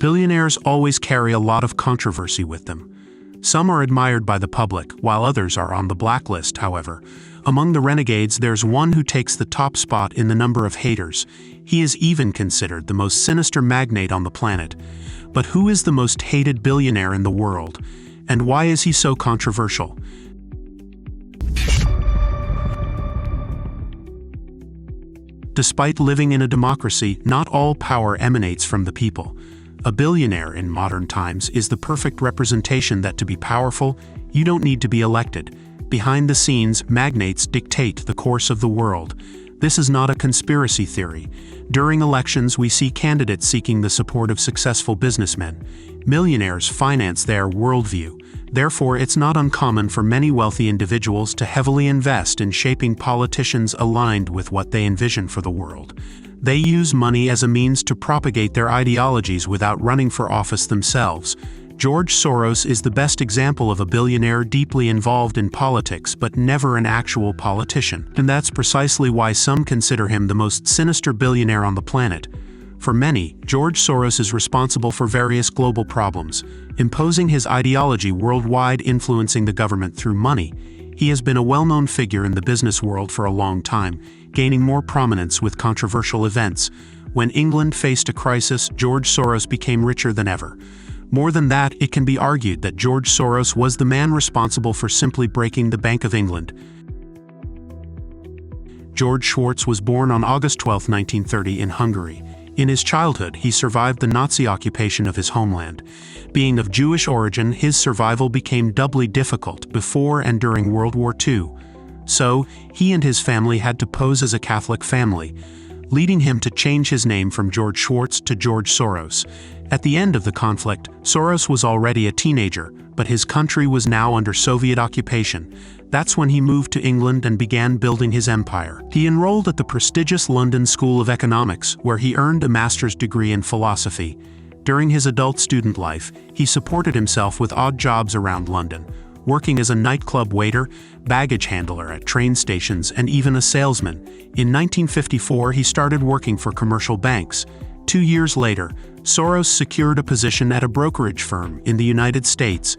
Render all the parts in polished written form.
Billionaires always carry a lot of controversy with them. Some are admired by the public, while others are on the blacklist, however. Among the renegades, there's one who takes the top spot in the number of haters. He is even considered the most sinister magnate on the planet. But who is the most hated billionaire in the world? And why is he so controversial? Despite living in a democracy, not all power emanates from the people. A billionaire in modern times is the perfect representation that to be powerful, you don't need to be elected. Behind the scenes, magnates dictate the course of the world. This is not a conspiracy theory. During elections, we see candidates seeking the support of successful businessmen. Millionaires finance their worldview. Therefore, it's not uncommon for many wealthy individuals to heavily invest in shaping politicians aligned with what they envision for the world. They use money as a means to propagate their ideologies without running for office themselves. George Soros is the best example of a billionaire deeply involved in politics but never an actual politician. And that's precisely why some consider him the most sinister billionaire on the planet. For many, George Soros is responsible for various global problems, imposing his ideology worldwide, influencing the government through money. He has been a well-known figure in the business world for a long time, gaining more prominence with controversial events. When England faced a crisis, George Soros became richer than ever. More than that, it can be argued that George Soros was the man responsible for simply breaking the Bank of England. George Schwartz was born on August 12, 1930 in Hungary. In his childhood, he survived the Nazi occupation of his homeland. Being of Jewish origin, his survival became doubly difficult before and during World War II. So, he and his family had to pose as a Catholic family, leading him to change his name from George Schwartz to George Soros. At the end of the conflict, Soros was already a teenager, but his country was now under Soviet occupation. That's when he moved to England and began building his empire. He enrolled at the prestigious London School of Economics, where he earned a master's degree in philosophy. During his adult student life, he supported himself with odd jobs around London, working as a nightclub waiter, baggage handler at train stations, and even a salesman. In 1954, he started working for commercial banks. 2 years later, Soros secured a position at a brokerage firm in the United States,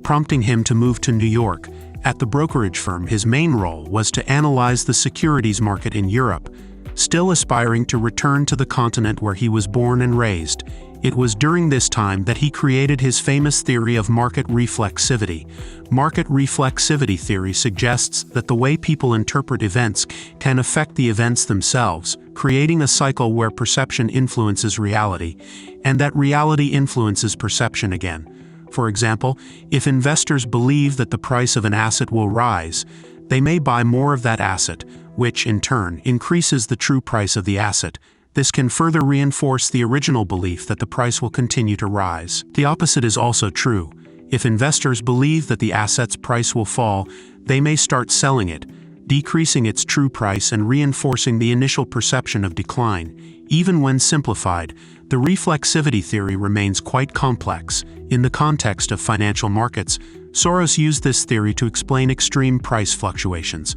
prompting him to move to New York. At the brokerage firm, his main role was to analyze the securities market in Europe. Still aspiring to return to the continent where he was born and raised, it was during this time that he created his famous theory of market reflexivity. Market reflexivity theory suggests that the way people interpret events can affect the events themselves, creating a cycle where perception influences reality, and that reality influences perception again. For example, if investors believe that the price of an asset will rise, they may buy more of that asset, which in turn increases the true price of the asset. This can further reinforce the original belief that the price will continue to rise. The opposite is also true. If investors believe that the asset's price will fall, they may start selling it, decreasing its true price and reinforcing the initial perception of decline. Even when simplified, the reflexivity theory remains quite complex. In the context of financial markets, Soros used this theory to explain extreme price fluctuations,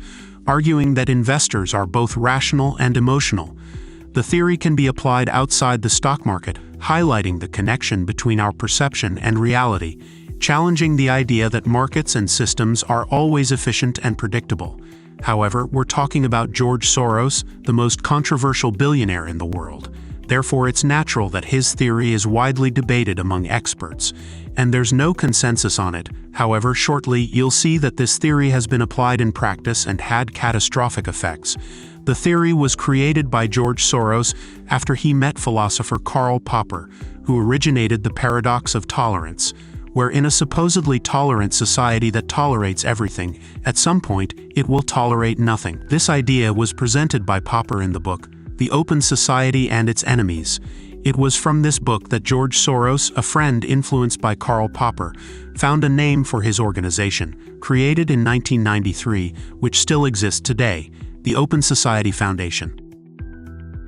arguing that investors are both rational and emotional. The theory can be applied outside the stock market, highlighting the connection between our perception and reality, challenging the idea that markets and systems are always efficient and predictable. However, we're talking about George Soros, the most controversial billionaire in the world. Therefore, it's natural that his theory is widely debated among experts, and there's no consensus on it. However, shortly you'll see that this theory has been applied in practice and had catastrophic effects. The theory was created by George Soros after he met philosopher Karl Popper, who originated the paradox of tolerance, where in a supposedly tolerant society that tolerates everything, at some point, it will tolerate nothing. This idea was presented by Popper in the book, The Open Society and Its Enemies. It was from this book that George Soros, a friend influenced by Karl Popper, found a name for his organization, created in 1993, which still exists today, the Open Society Foundation.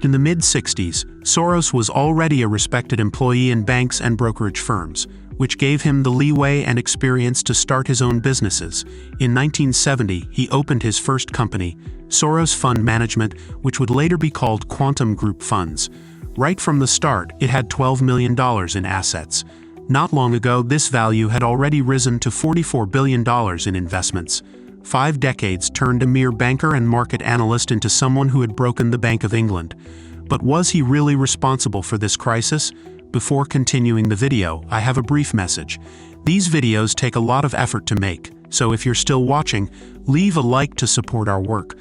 In the mid-60s, Soros was already a respected employee in banks and brokerage firms, which gave him the leeway and experience to start his own businesses. In 1970, he opened his first company, Soros Fund Management, which would later be called Quantum Group Funds. Right from the start, it had $12 million in assets. Not long ago, this value had already risen to $44 billion in investments. 5 decades turned a mere banker and market analyst into someone who had broken the Bank of England. But was he really responsible for this crisis? Before continuing the video, I have a brief message. These videos take a lot of effort to make, so if you're still watching, leave a like to support our work.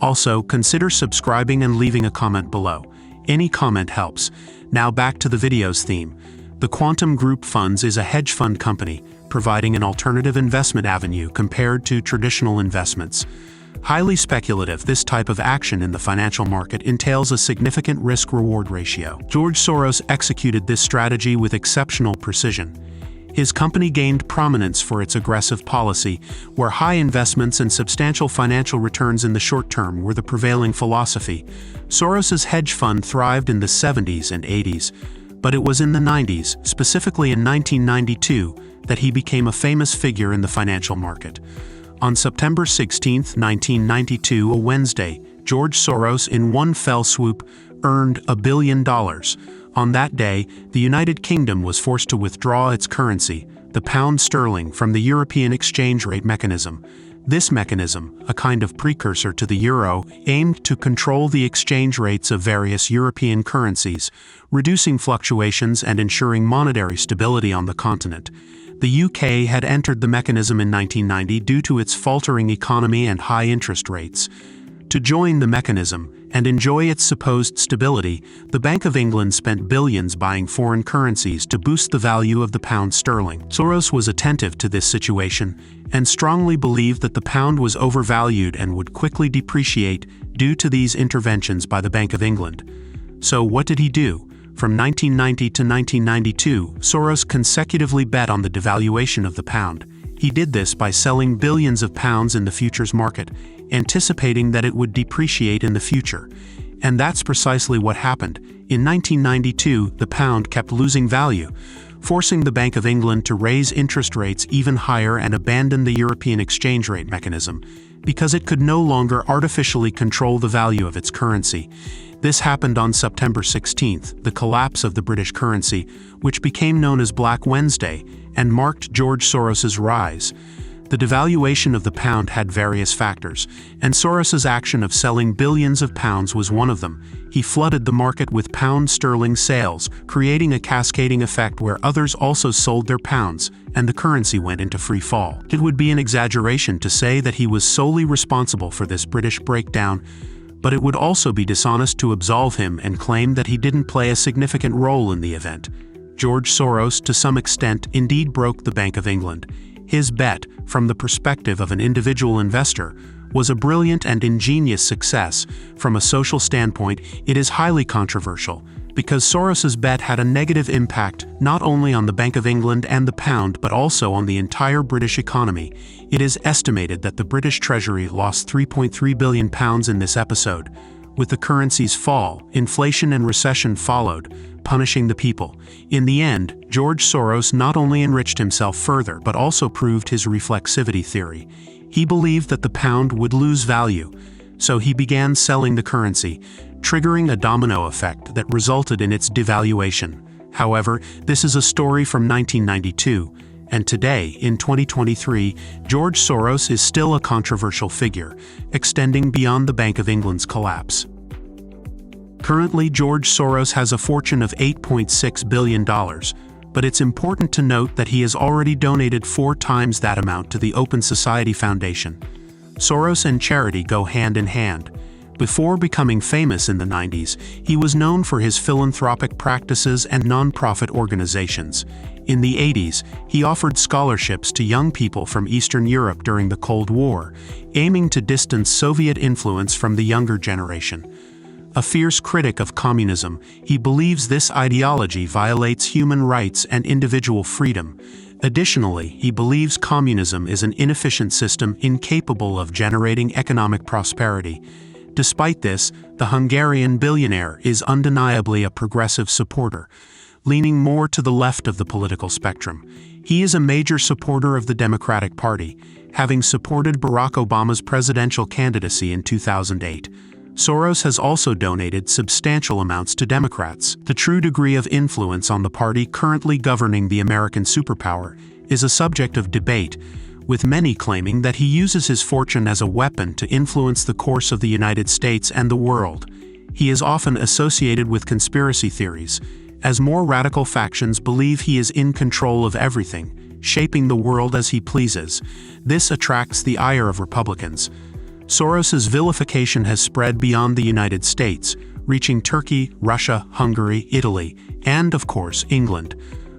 Also, consider subscribing and leaving a comment below. Any comment helps. Now back to the video's theme. The Quantum Group Funds is a hedge fund company, providing an alternative investment avenue compared to traditional investments. Highly speculative, this type of action in the financial market entails a significant risk-reward ratio. George Soros executed this strategy with exceptional precision. His company gained prominence for its aggressive policy, where high investments and substantial financial returns in the short term were the prevailing philosophy. Soros's hedge fund thrived in the 70s and 80s, but it was in the 90s, specifically in 1992, that he became a famous figure in the financial market. On September 16, 1992, a Wednesday, George Soros, in one fell swoop, earned $1 billion. On that day, the United Kingdom was forced to withdraw its currency, the pound sterling, from the European exchange rate mechanism. This mechanism, a kind of precursor to the euro, aimed to control the exchange rates of various European currencies, reducing fluctuations and ensuring monetary stability on the continent. The UK had entered the mechanism in 1990 due to its faltering economy and high interest rates. To join the mechanism and enjoy its supposed stability, the Bank of England spent billions buying foreign currencies to boost the value of the pound sterling. Soros was attentive to this situation and strongly believed that the pound was overvalued and would quickly depreciate due to these interventions by the Bank of England. So what did he do? From 1990 to 1992, Soros consecutively bet on the devaluation of the pound. He did this by selling billions of pounds in the futures market, anticipating that it would depreciate in the future. And that's precisely what happened. In 1992, the pound kept losing value, forcing the Bank of England to raise interest rates even higher and abandon the European exchange rate mechanism, because it could no longer artificially control the value of its currency. This happened on September 16th, the collapse of the British currency, which became known as Black Wednesday, and marked George Soros's rise. The devaluation of the pound had various factors, and Soros's action of selling billions of pounds was one of them. He flooded the market with pound sterling sales, creating a cascading effect where others also sold their pounds, and the currency went into free fall. It would be an exaggeration to say that he was solely responsible for this British breakdown, but it would also be dishonest to absolve him and claim that he didn't play a significant role in the event. George Soros, to some extent, indeed broke the Bank of England. His bet, from the perspective of an individual investor, was a brilliant and ingenious success. From a social standpoint, it is highly controversial, because Soros's bet had a negative impact not only on the Bank of England and the pound but also on the entire British economy. It is estimated that the British Treasury lost £3.3 billion in this episode. With the currency's fall, inflation and recession followed, punishing the people. In the end, George Soros not only enriched himself further but also proved his reflexivity theory. He believed that the pound would lose value, so he began selling the currency, triggering a domino effect that resulted in its devaluation. However, this is a story from 1992, and today, in 2023, George Soros is still a controversial figure, extending beyond the Bank of England's collapse. Currently, George Soros has a fortune of $8.6 billion, but it's important to note that he has already donated 4 times that amount to the Open Society Foundation. Soros and charity go hand in hand. Before becoming famous in the 90s, he was known for his philanthropic practices and non-profit organizations. In the 80s, he offered scholarships to young people from Eastern Europe during the Cold War, aiming to distance Soviet influence from the younger generation. A fierce critic of communism, he believes this ideology violates human rights and individual freedom. Additionally, he believes communism is an inefficient system incapable of generating economic prosperity. Despite this, the Hungarian billionaire is undeniably a progressive supporter, leaning more to the left of the political spectrum. He is a major supporter of the Democratic Party, having supported Barack Obama's presidential candidacy in 2008. Soros has also donated substantial amounts to Democrats. The true degree of influence on the party currently governing the American superpower is a subject of debate, with many claiming that he uses his fortune as a weapon to influence the course of the United States and the world. He is often associated with conspiracy theories, as more radical factions believe he is in control of everything, shaping the world as he pleases. This attracts the ire of Republicans. Soros's vilification has spread beyond the United States, reaching Turkey, Russia, Hungary, Italy, and, of course, England.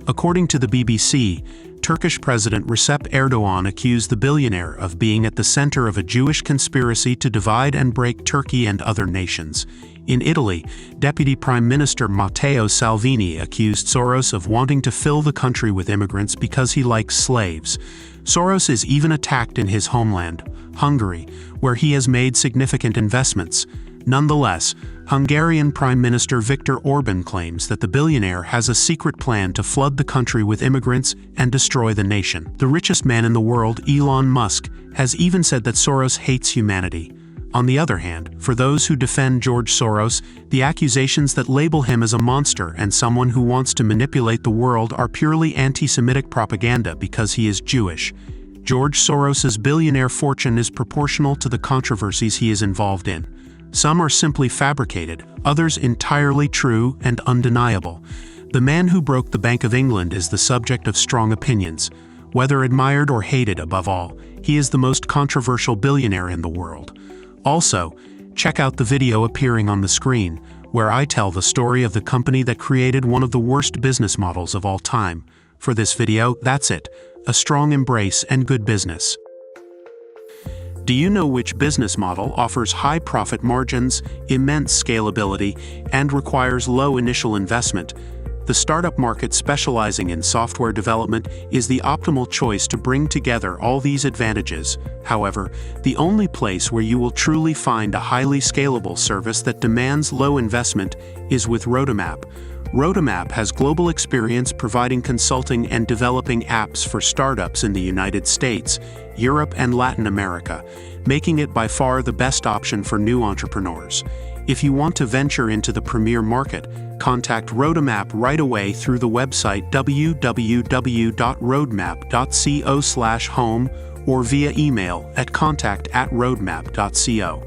According to the BBC, Turkish President Recep Erdogan accused the billionaire of being at the center of a Jewish conspiracy to divide and break Turkey and other nations. In Italy, Deputy Prime Minister Matteo Salvini accused Soros of wanting to fill the country with immigrants because he likes slaves. Soros is even attacked in his homeland, Hungary, where he has made significant investments. Nonetheless, Hungarian Prime Minister Viktor Orban claims that the billionaire has a secret plan to flood the country with immigrants and destroy the nation. The richest man in the world, Elon Musk, has even said that Soros hates humanity. On the other hand, for those who defend George Soros, the accusations that label him as a monster and someone who wants to manipulate the world are purely anti-Semitic propaganda because he is Jewish. George Soros's billionaire fortune is proportional to the controversies he is involved in. Some are simply fabricated, others entirely true and undeniable. The man who broke the Bank of England is the subject of strong opinions. Whether admired or hated above all, he is the most controversial billionaire in the world. Also, check out the video appearing on the screen, where I tell the story of the company that created one of the worst business models of all time. For this video, that's it. A strong embrace and good business. Do you know which business model offers high profit margins, immense scalability, and requires low initial investment? The startup market specializing in software development is the optimal choice to bring together all these advantages. However, the only place where you will truly find a highly scalable service that demands low investment is with Roadmap. Roadmap has global experience providing consulting and developing apps for startups in the United States, Europe, and Latin America, making it by far the best option for new entrepreneurs. If you want to venture into the premier market, contact Roadmap right away through the website www.roadmap.co/home or via email at contact@roadmap.co.